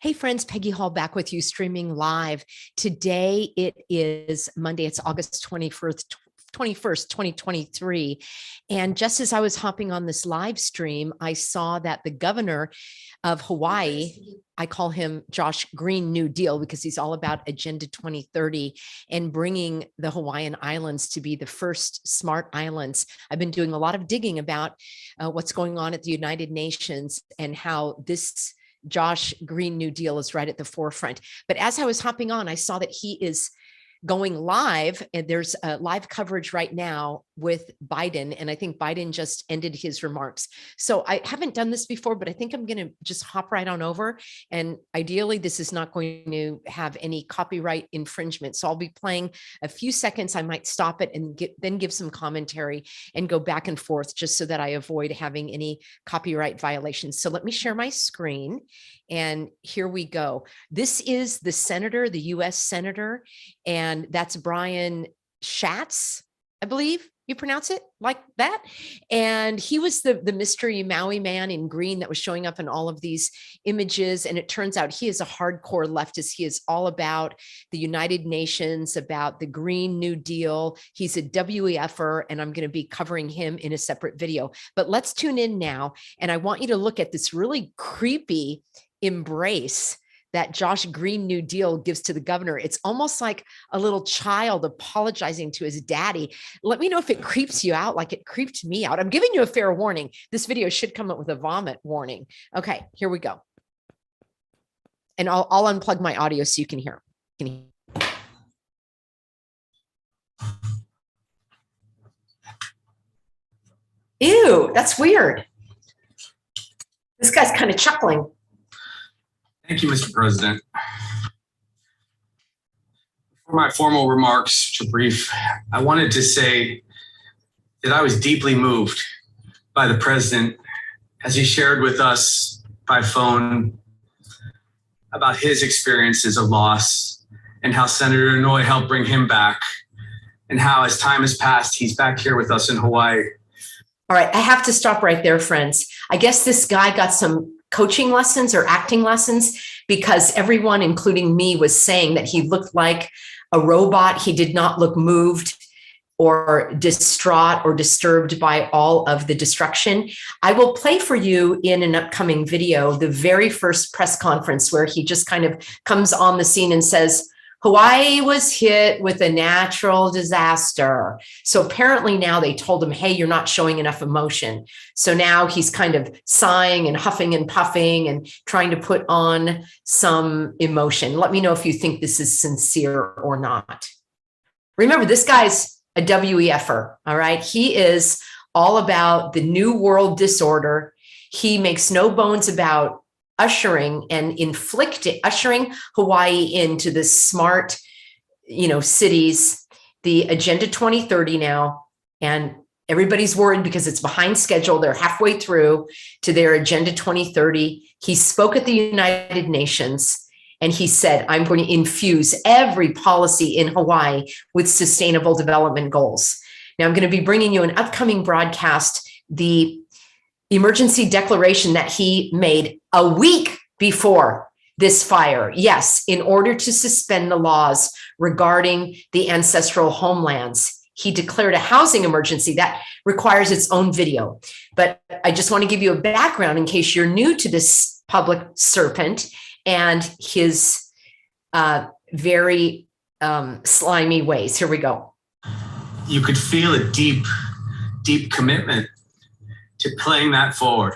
Hey friends, Peggy Hall back with you streaming live. Today it is Monday, it's August 21st, 2023. And just as I was hopping on this live stream, I saw that the governor of Hawaii, I call him Josh Green New Deal because he's all about Agenda 2030 and bringing the Hawaiian Islands to be the first smart islands. I've been doing a lot of digging about what's going on at the United Nations and how this Josh Green New Deal is right at the forefront. But as I was hopping on, I saw that he is going live, and there's live coverage right now with Biden. And I think Biden just ended his remarks. So I haven't done this before, but I think I'm going to just hop right on over. And ideally, this is not going to have any copyright infringement. So I'll be playing a few seconds. I might stop it and then give some commentary and go back and forth just so that I avoid having any copyright violations. So let me share my screen. And here we go. This is the senator, the US senator, and that's Brian Schatz, I believe you pronounce it like that. And he was the mystery Maui man in green that was showing up in all of these images. And it turns out he is a hardcore leftist. He is all about the United Nations, about the Green New Deal. He's a WEFer, and I'm going to be covering him in a separate video. But let's tune in now. And I want you to look at this really creepy embrace that Josh Green New Deal gives to the governor. It's almost like a little child apologizing to his daddy. Let me know if it creeps you out like it creeped me out. I'm giving you a fair warning. This video should come up with a vomit warning. Okay, here we go. And I'll unplug my audio so you can hear. Ew, that's weird. This guy's kind of chuckling. Thank you, Mr. President. For my formal remarks to brief, I wanted to say that I was deeply moved by the president as he shared with us by phone about his experiences of loss and how Senator Inouye helped bring him back, and how as time has passed, he's back here with us in Hawaii. All right, I have to stop right there, friends. I guess this guy got some coaching lessons or acting lessons because everyone, including me, was saying that he looked like a robot. He did not look moved or distraught or disturbed by all of the destruction. I will play for you in an upcoming video the very first press conference where he just kind of comes on the scene and says, Hawaii was hit with a natural disaster. So apparently now they told him, hey, you're not showing enough emotion. So now he's kind of sighing and huffing and puffing and trying to put on some emotion. Let me know if you think this is sincere or not. Remember, this guy's a WEFer, all right? He is all about the new world disorder. He makes no bones about ushering Hawaii into the smart, cities, the Agenda 2030 now, and everybody's worried because it's behind schedule. They're halfway through to their Agenda 2030. He spoke at the United Nations and he said, I'm going to infuse every policy in Hawaii with sustainable development goals. Now I'm going to be bringing you an upcoming broadcast, the emergency declaration that he made a week before this fire. Yes, in order to suspend the laws regarding the ancestral homelands, he declared a housing emergency that requires its own video. But I just want to give you a background in case you're new to this public serpent and his very slimy ways. Here we go. You could feel a deep, deep commitment to playing that forward.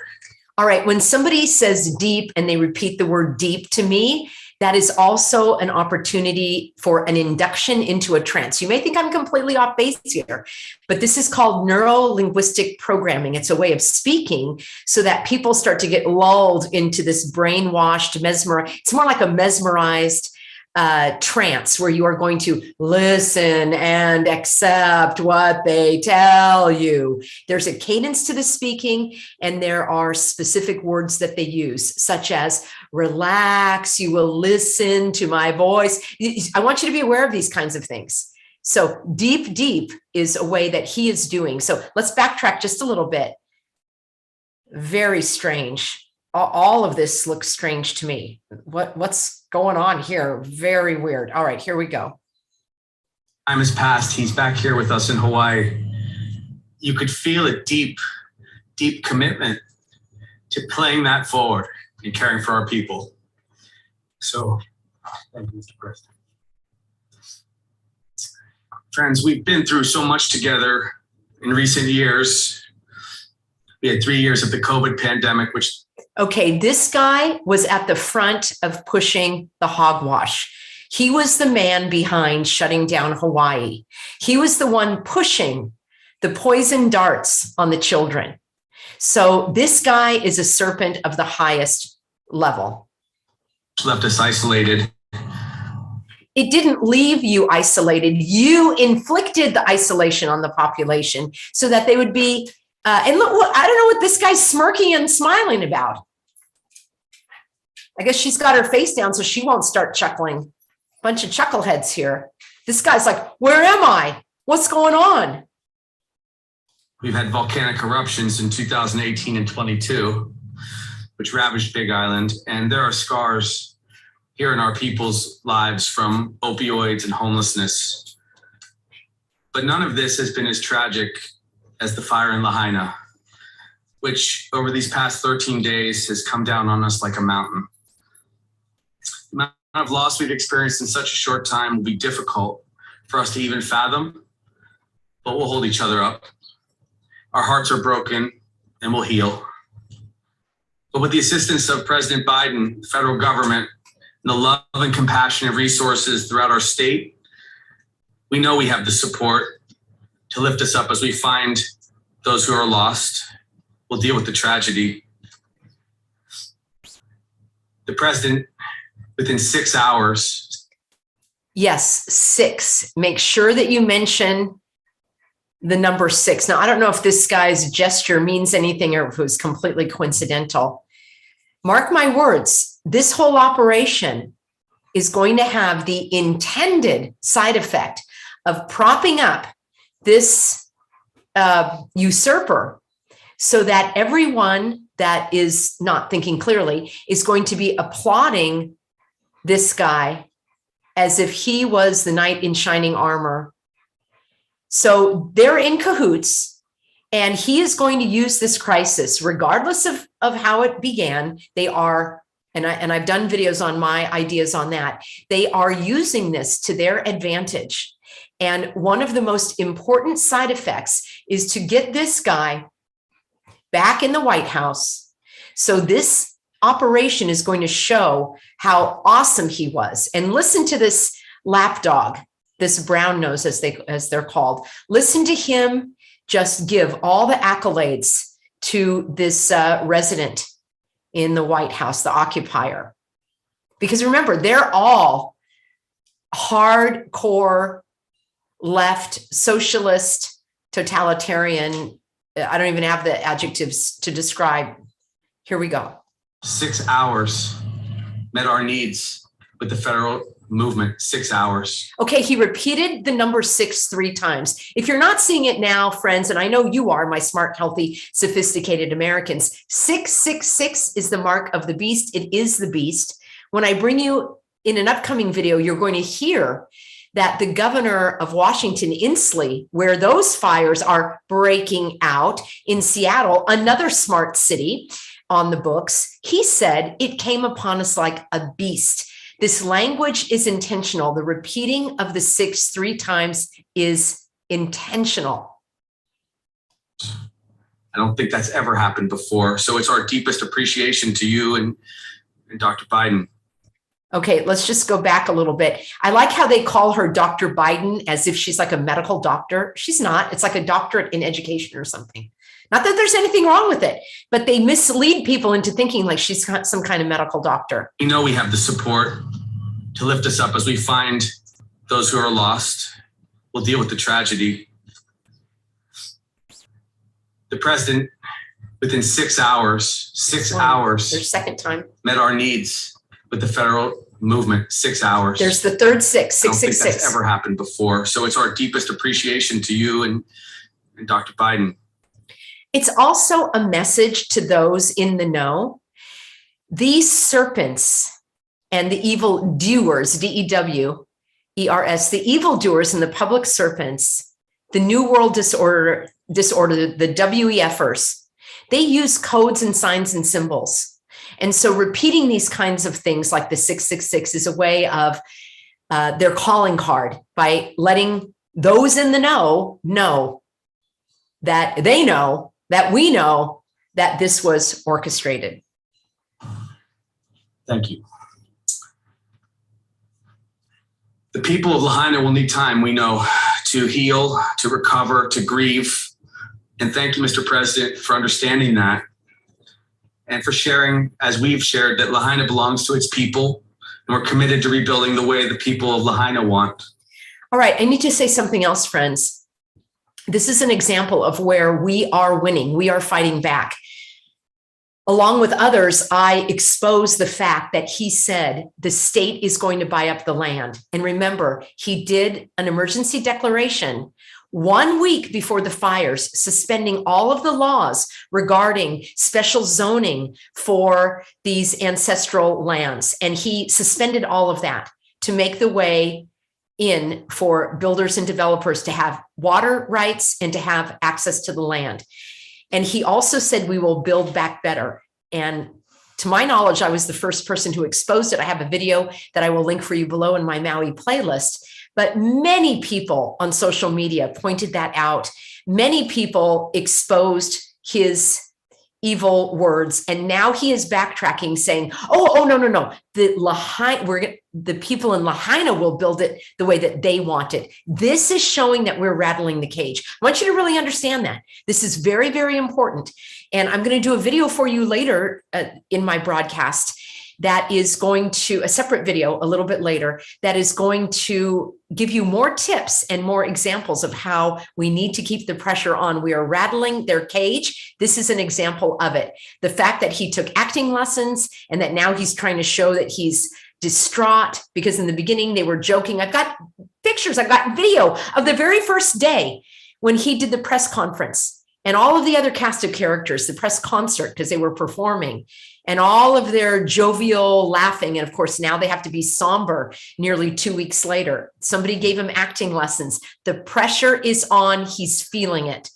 All right, when somebody says deep and they repeat the word deep to me, that is also an opportunity for an induction into a trance. You may think I'm completely off base here, but this is called neuro-linguistic programming. It's a way of speaking so that people start to get lulled into this brainwashed, mesmerized. It's more like a mesmerized trance where you are going to listen and accept what they tell you. There's a cadence to the speaking, and there are specific words that they use, such as relax, you will listen to my voice. I want you to be aware of these kinds of things. So deep, deep is a way that he is doing. So let's backtrack just a little bit. Very strange. All of this looks strange to me. what's going on here? Very weird. All right, here we go. Time has passed. He's back here with us in Hawaii. You could feel a deep, deep commitment to playing that forward and caring for our people. So, thank you, Mr. President. Friends, we've been through so much together in recent years. We had 3 years of the COVID pandemic, which... Okay, this guy was at the front of pushing the hogwash. He was the man behind shutting down Hawaii. He was the one pushing the poison darts on the children. So this guy is a serpent of the highest level. Left us isolated. It didn't leave you isolated. You inflicted the isolation on the population so that they would be, and look, I don't know what this guy's smirking and smiling about. I guess she's got her face down so she won't start chuckling. Bunch of chuckleheads here. This guy's like, where am I? What's going on? We've had volcanic eruptions in 2018 and 22, which ravaged Big Island. And there are scars here in our people's lives from opioids and homelessness. But none of this has been as tragic as the fire in Lahaina, which over these past 13 days has come down on us like a mountain. The amount of loss we've experienced in such a short time will be difficult for us to even fathom, but we'll hold each other up. Our hearts are broken and we'll heal. But with the assistance of President Biden, the federal government, and the love and compassion and resources throughout our state, we know we have the support to lift us up as we find those who are lost. We'll deal with the tragedy. The president, within 6 hours. Yes, 6. Make sure that you mention the number 6. Now, I don't know if this guy's gesture means anything or if it was completely coincidental. Mark my words, this whole operation is going to have the intended side effect of propping up this usurper so that everyone that is not thinking clearly is going to be applauding this guy as if he was the knight in shining armor. So they're in cahoots, and he is going to use this crisis, regardless of how it began. They are, and I've done videos on my ideas on that. They are using this to their advantage. And one of the most important side effects is to get this guy back in the White House. So this operation is going to show how awesome he was. And listen to this lapdog, this brown nose as they're called. Listen to him just give all the accolades to this resident in the White House, the occupier. Because remember, they're all hardcore left, socialist, totalitarian. I don't even have the adjectives to describe. Here we go. 6 hours met our needs with the federal movement. 6 hours. Okay, he repeated the number 6 3 times. If you're not seeing it now, friends, and I know you are, my smart, healthy, sophisticated Americans, 666 is the mark of the beast. It is the beast. When I bring you in an upcoming video, you're going to hear that the governor of Washington, Inslee, where those fires are breaking out in Seattle, another smart city on the books, he said it came upon us like a beast. This language is intentional. The repeating of the 6 3 times is intentional. I don't think that's ever happened before. So it's our deepest appreciation to you and Dr. Biden. Okay, let's just go back a little bit. I like how they call her Dr. Biden as if she's like a medical doctor. She's not. It's like a doctorate in education or something. Not that there's anything wrong with it, but they mislead people into thinking like she's got some kind of medical doctor. We know we have the support to lift us up as we find those who are lost. We'll deal with the tragedy. The president, within 6 hours, 6 hours, Their second time, met our needs with the federal movement. 6 hours. there's the third 6, I don't think 666. that's ever happened before. So it's our deepest appreciation to you and Dr. Biden. It's also a message to those in the know. These serpents and the evil doers, D-E-W-E-R-S, the evil doers and the public serpents, the New World disorder, the WEFers, they use codes and signs and symbols. And so repeating these kinds of things like the 666 is a way of their calling card by letting those in the know that they know, that we know that this was orchestrated. Thank you. The people of Lahaina will need time, we know, to heal, to recover, to grieve. And thank you, Mr. President, for understanding that and for sharing, as we've shared, that Lahaina belongs to its people, and we're committed to rebuilding the way the people of Lahaina want. All right, I need to say something else, friends. This is an example of where we are winning. We are fighting back. Along with others, I exposed the fact that he said the state is going to buy up the land. And remember, he did an emergency declaration 1 week before the fires, suspending all of the laws regarding special zoning for these ancestral lands. And he suspended all of that to make the way in for builders and developers to have water rights and to have access to the land. And he also said, we will build back better. And to my knowledge, I was the first person who exposed it. I have a video that I will link for you below in my Maui playlist. But many people on social media pointed that out. Many people exposed his evil words. And now he is backtracking saying, oh, no. The people in Lahaina will build it the way that they want it. This is showing that we're rattling the cage. I want you to really understand that. This is very, very important. And I'm going to do a video for you later in my broadcast that is going to, a separate video a little bit later, that is going to give you more tips and more examples of how we need to keep the pressure on. We are rattling their cage. This is an example of it. The fact that he took acting lessons and that now he's trying to show that he's distraught, because in the beginning they were joking. I've got pictures, I've got video of the very first day when he did the press conference and all of the other cast of characters, the press concert, because they were performing, and all of their jovial laughing. And of course, now they have to be somber nearly 2 weeks later. Somebody gave him acting lessons. The pressure is on. He's feeling it.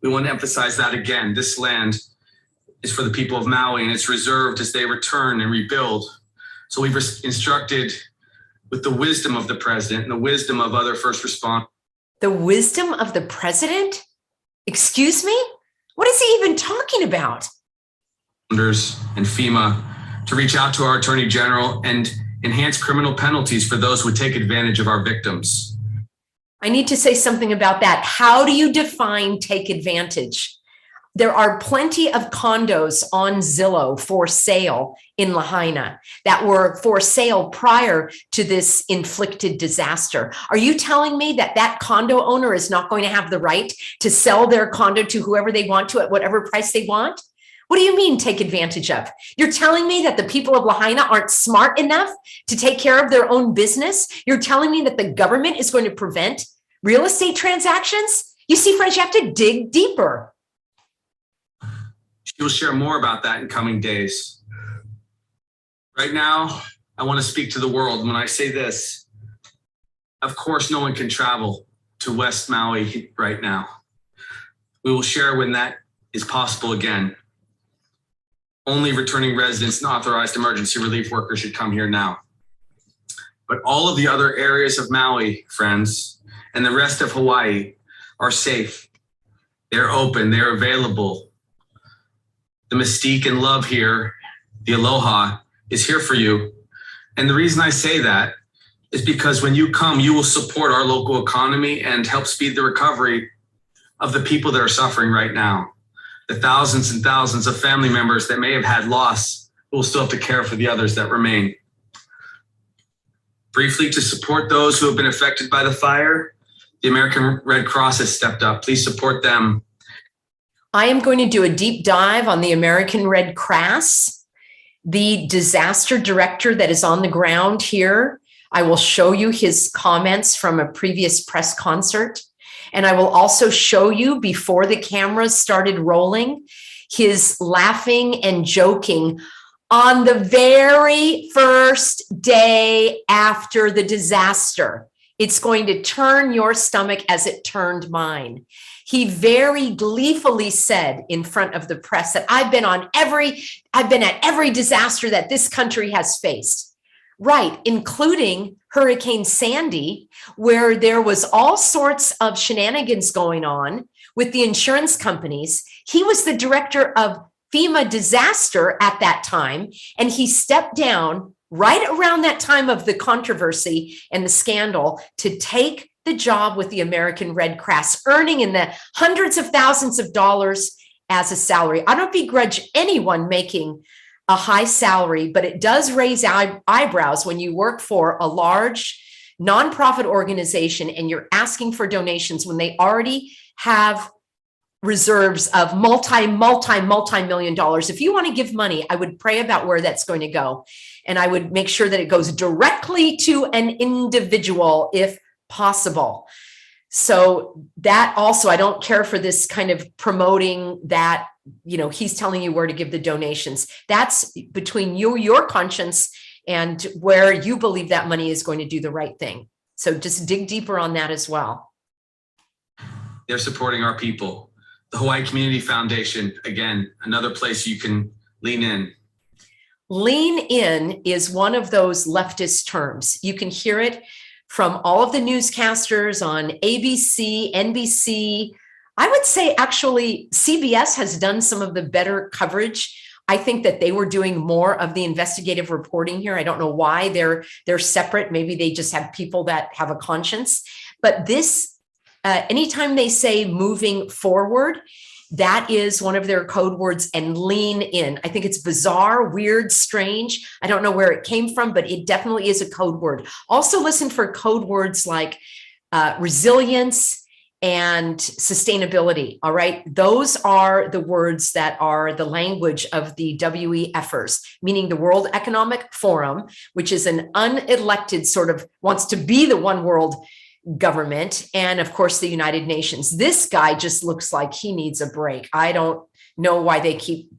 We want to emphasize that again. This land is for the people of Maui, and it's reserved as they return and rebuild. So we've instructed with the wisdom of the president and the wisdom of other first responders. The wisdom of the president? Excuse me? What is he even talking about? And FEMA to reach out to our Attorney General and enhance criminal penalties for those who would take advantage of our victims. I need to say something about that. How do you define take advantage? There are plenty of condos on Zillow for sale in Lahaina that were for sale prior to this inflicted disaster. Are you telling me that that condo owner is not going to have the right to sell their condo to whoever they want to at whatever price they want? What do you mean take advantage of? You're telling me that the people of Lahaina aren't smart enough to take care of their own business? You're telling me that the government is going to prevent real estate transactions? You see, friends, you have to dig deeper. She will share more about that in coming days. Right now, I want to speak to the world. When I say this, of course, no one can travel to West Maui right now. We will share when that is possible again. Only returning residents and authorized emergency relief workers should come here now. But all of the other areas of Maui, friends, and the rest of Hawaii are safe. They're open, they're available. The mystique and love here, the aloha, is here for you. And the reason I say that is because when you come, you will support our local economy and help speed the recovery of the people that are suffering right now. The thousands and thousands of family members that may have had loss who will still have to care for the others that remain. Briefly, to support those who have been affected by the fire, the American Red Cross has stepped up. Please support them. I am going to do a deep dive on the American Red Cross, the disaster director that is on the ground here. I will show you his comments from a previous press concert. And I will also show you, before the cameras started rolling, his laughing and joking on the very first day after the disaster. It's going to turn your stomach as it turned mine. He very gleefully said in front of the press that I've been at every disaster that this country has faced. Right, including Hurricane Sandy, where there was all sorts of shenanigans going on with the insurance companies. He was the director of FEMA disaster at that time, and he stepped down right around that time of the controversy and the scandal to take the job with the American Red Cross, earning in the hundreds of thousands of dollars as a salary. I don't begrudge anyone making a high salary, but it does raise eyebrows when you work for a large nonprofit organization and you're asking for donations when they already have reserves of multi-million dollars. If you want to give money, I would pray about where that's going to go. And I would make sure that it goes directly to an individual if possible. So that also, I don't care for this kind of promoting that, you know, he's telling you where to give the donations. That's between you, your conscience, and where you believe that money is going to do the right thing. So just dig deeper on that as well. They're supporting our people. The Hawaii Community Foundation, again, another place you can lean in. Lean in is one of those leftist terms. You can hear it from all of the newscasters on ABC, NBC. I would say actually CBS has done some of the better coverage. I think that they were doing more of the investigative reporting here. I don't know why they're separate. Maybe they just have people that have a conscience. But this, anytime they say moving forward, that is one of their code words, and lean in. I think it's bizarre, weird, strange. I don't know where it came from, but it definitely is a code word. Also listen for code words like resilience and sustainability. All right. Those are the words that are the language of the WEFers, meaning the World Economic Forum, which is an unelected sort of wants to be the one world government, and of course the United Nations. This guy just looks like he needs a break. I don't know why they keep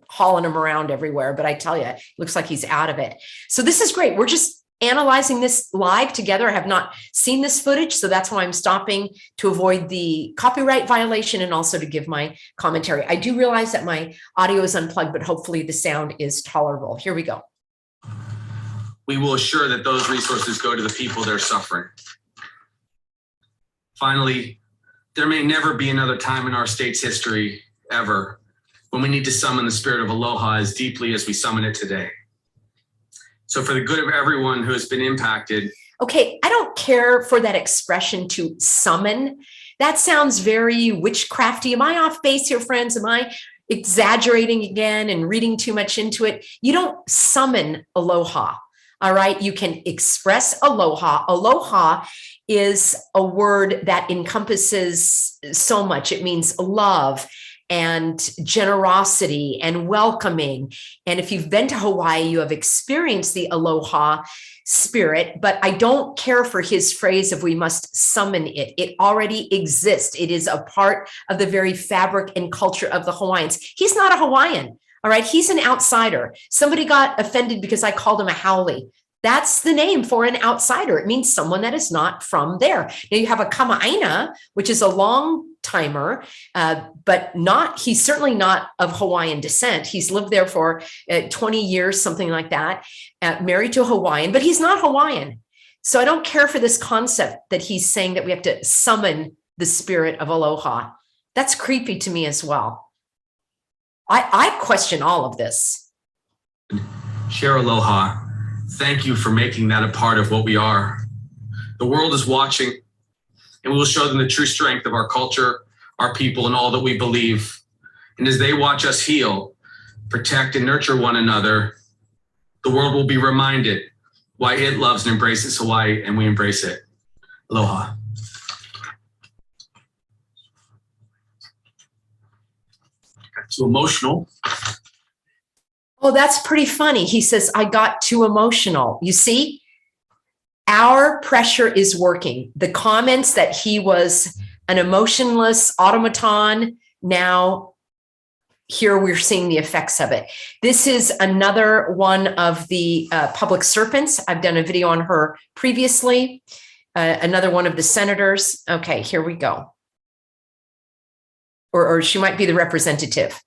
hauling him around everywhere, but I tell you, it looks like he's out of it. So this is great. We're just analyzing this live together. I have not seen this footage, so that's why I'm stopping to avoid the copyright violation and also to give my commentary. I do realize that my audio is unplugged, but hopefully the sound is tolerable. Here we go. We will assure that those resources go to the people that are suffering. Finally, there may never be another time in our state's history, ever, when we need to summon the spirit of aloha as deeply as we summon it today. So for the good of everyone who has been impacted. Okay, I don't care for that expression to summon. That sounds very witchcrafty. Am I off base here, friends? Am I exaggerating again and reading too much into it? You don't summon aloha. All right, you can express aloha. Aloha is a word that encompasses so much. It means love and generosity and welcoming. And if you've been to Hawaii, you have experienced the aloha spirit, but I don't care for his phrase of we must summon it. It already exists. It is a part of the very fabric and culture of the Hawaiians. He's not a Hawaiian. All right, he's an outsider. Somebody got offended because I called him a haole. That's the name for an outsider. It means someone that is not from there. Now you have a kama'aina, which is a long timer, but he's certainly not of Hawaiian descent. He's lived there for 20 years, something like that, married to a Hawaiian, but he's not Hawaiian. So I don't care for this concept that he's saying that we have to summon the spirit of aloha. That's creepy to me as well. I question all of this. Share aloha. Thank you for making that a part of what we are. The world is watching, and we will show them the true strength of our culture, our people, and all that we believe. And as they watch us heal, protect, and nurture one another, the world will be reminded why it loves and embraces Hawaii, and we embrace it. Aloha. Got too emotional. Oh, that's pretty funny. He says, I got too emotional. You see, our pressure is working. The comments that he was an emotionless automaton, now here we're seeing the effects of it. This is another one of the public serpents. I've done a video on her previously. Another one of the senators. Okay, here we go. Or she might be the representative.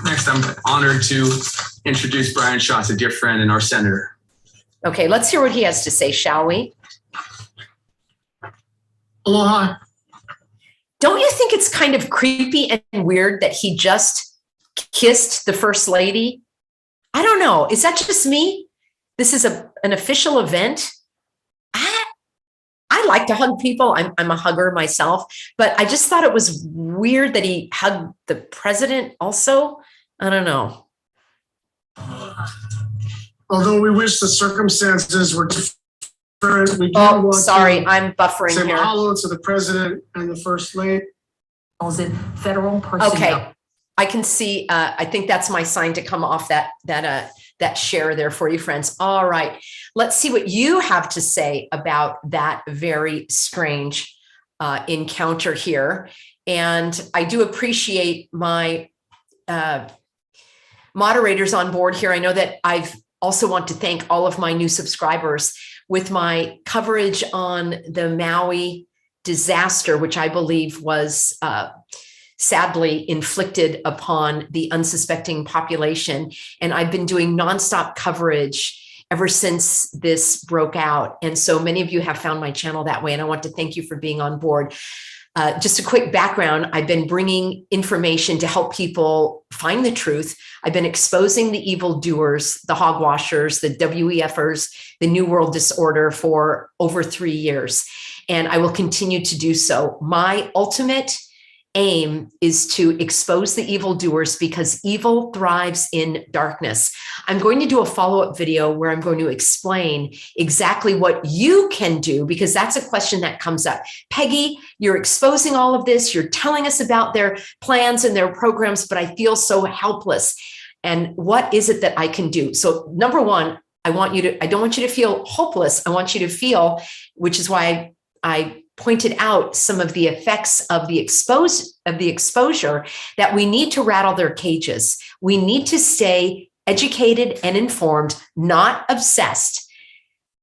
Next, I'm honored to introduce Brian Schatz, a dear friend and our senator. Okay, let's hear what he has to say, shall we? Aloha. Don't you think it's kind of creepy and weird that he just kissed the first lady? I don't know. Is that just me? This is an official event. I like to hug people. I'm a hugger myself, but I just thought it was weird that he hugged the president also. I don't know. Although we wish the circumstances were different, we do Oh, want sorry, to I'm buffering say here. mahalo to the president and the first lady. Calls it federal personnel. Okay, I can see. I think that's my sign to come off that share there for you, friends. All right, let's see what you have to say about that very strange encounter here. And I do appreciate my moderators on board here. I know that I've also want to thank all of my new subscribers with my coverage on the Maui disaster, which I believe was sadly inflicted upon the unsuspecting population. And I've been doing nonstop coverage ever since this broke out. And so many of you have found my channel that way. And I want to thank you for being on board. Just a quick background, I've been bringing information to help people find the truth. I've been exposing the evildoers, the hogwashers, the WEFers, the New World Disorder for over 3 years. And I will continue to do so. My ultimate aim is to expose the evildoers because evil thrives in darkness. I'm going to do a follow-up video where I'm going to explain exactly what you can do, because that's a question that comes up. Peggy, you're exposing all of this. You're telling us about their plans and their programs, but I feel so helpless. And what is it that I can do? So number one, I don't want you to feel hopeless. I want you to feel, which is why I pointed out some of the effects of the exposure, that we need to rattle their cages. We need to stay educated and informed, not obsessed.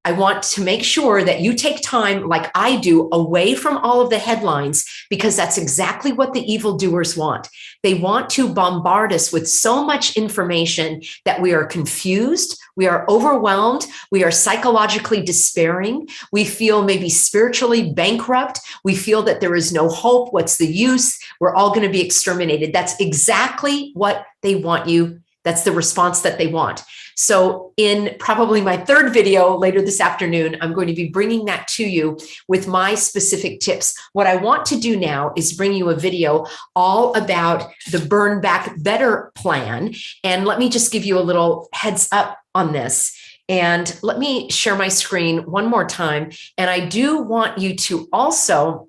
I want to make sure that you take time, like I do, away from all of the headlines, because that's exactly what the evildoers want. They want to bombard us with so much information that we are confused, we are overwhelmed, we are psychologically despairing, we feel maybe spiritually bankrupt, we feel that there is no hope, what's the use, we're all going to be exterminated. That's exactly what they want you. That's the response that they want. So in probably my third video later this afternoon, I'm going to be bringing that to you with my specific tips. What I want to do now is bring you a video all about the Burn Back Better plan. And let me just give you a little heads up on this. And let me share my screen one more time. And I do want you to also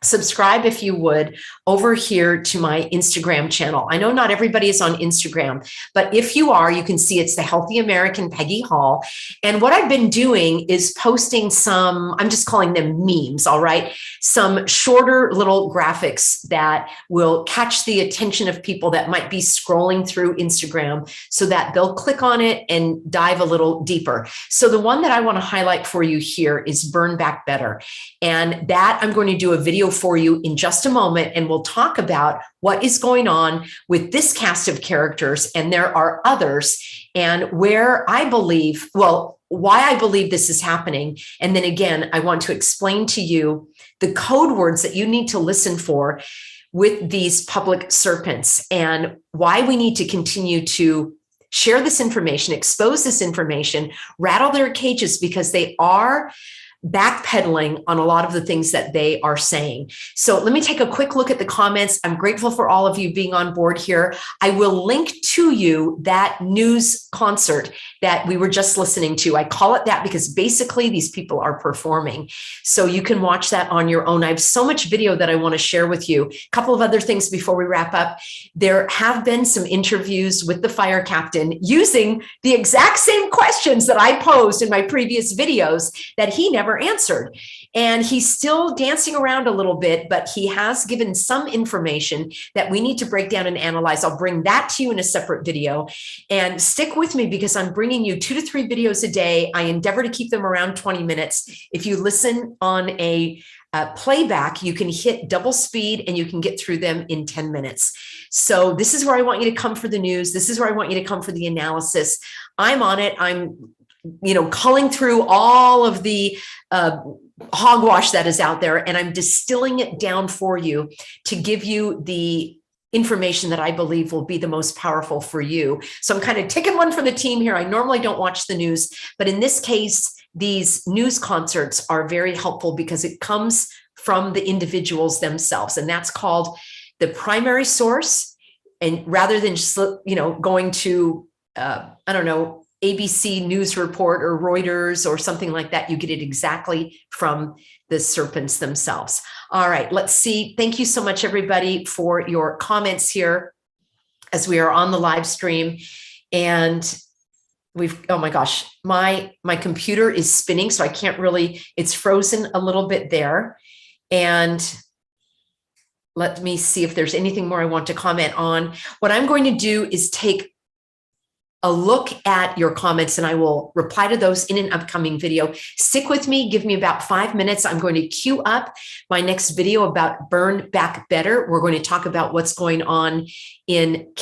subscribe, if you would, over here to my Instagram channel. I know not everybody is on Instagram, but if you are, you can see it's the Healthy American Peggy Hall. And what I've been doing is posting some, I'm just calling them memes, all right? Some shorter little graphics that will catch the attention of people that might be scrolling through Instagram so that they'll click on it and dive a little deeper. So the one that I want to highlight for you here is Burn Back Better. And that I'm going to do a video for you in just a moment, and we'll talk about what is going on with this cast of characters, and there are others, and where I believe, well, why I believe this is happening. And then again, I want to explain to you the code words that you need to listen for with these public serpents, and why we need to continue to share this information, expose this information, rattle their cages, because they are backpedaling on a lot of the things that they are saying. So let me take a quick look at the comments. I'm grateful for all of you being on board here. I will link to you that news concert that we were just listening to. I call it that because basically these people are performing. So you can watch that on your own. I have so much video that I want to share with you. A couple of other things before we wrap up. There have been some interviews with the fire captain using the exact same questions that I posed in my previous videos that he never are answered. And he's still dancing around a little bit, but he has given some information that we need to break down and analyze. I'll bring that to you in a separate video. And stick with me because I'm bringing you 2 to 3 videos a day. I endeavor to keep them around 20 minutes. If you listen on a playback, you can hit double speed and you can get through them in 10 minutes. So this is where I want you to come for the news. This is where I want you to come for the analysis. I'm on it. I'm, culling through all of the hogwash that is out there, and I'm distilling it down for you to give you the information that I believe will be the most powerful for you. So I'm kind of taking one for the team here. I normally don't watch the news, but in this case, these news concerts are very helpful because it comes from the individuals themselves, and that's called the primary source. And rather than just, going to, ABC News Report or Reuters or something like that, you get it exactly from the serpents themselves. All right, let's see. Thank you so much, everybody, for your comments here as we are on the live stream. And oh my gosh, my computer is spinning, so I can't really, it's frozen a little bit there. And let me see if there's anything more I want to comment on. What I'm going to do is take a look at your comments and I will reply to those in an upcoming video. Stick with me, give me about 5 minutes. I'm going to queue up my next video about Burn Back Better. We're going to talk about what's going on in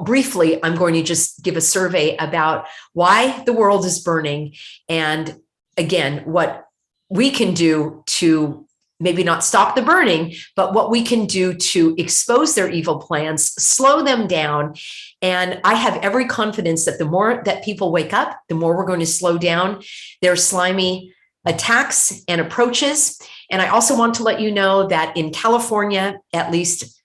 briefly, I'm going to just give a survey about why the world is burning. And again, what we can do to maybe not stop the burning, but what we can do to expose their evil plans, slow them down. And I have every confidence that the more that people wake up, the more we're going to slow down their slimy attacks and approaches. And I also want to let you know that in California, at least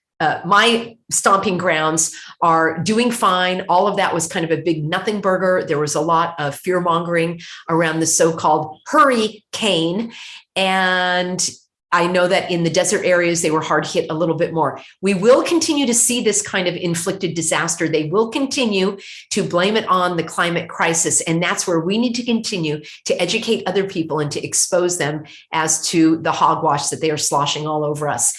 my stomping grounds are doing fine. All of that was kind of a big nothing burger. There was a lot of fear mongering around the so-called hurricane. And I know that in the desert areas, they were hard hit a little bit more. We will continue to see this kind of inflicted disaster. They will continue to blame it on the climate crisis. And that's where we need to continue to educate other people and to expose them as to the hogwash that they are sloshing all over us.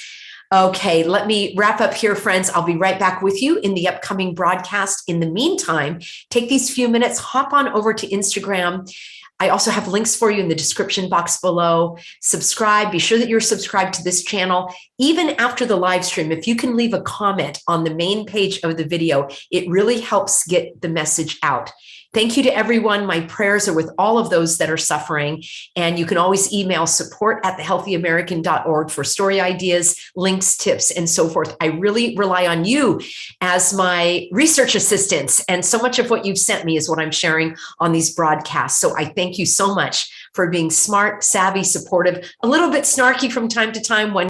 Okay, let me wrap up here, friends. I'll be right back with you in the upcoming broadcast. In the meantime, take these few minutes, hop on over to Instagram. I also have links for you in the description box below. Subscribe. Be sure that you're subscribed to this channel. Even after the live stream, if you can leave a comment on the main page of the video, it really helps get the message out. Thank you to everyone. My prayers are with all of those that are suffering. And you can always email support@thehealthyamerican.org for story ideas, links, tips, and so forth. I really rely on you as my research assistants. And so much of what you've sent me is what I'm sharing on these broadcasts. So I thank you so much for being smart, savvy, supportive, a little bit snarky from time to time when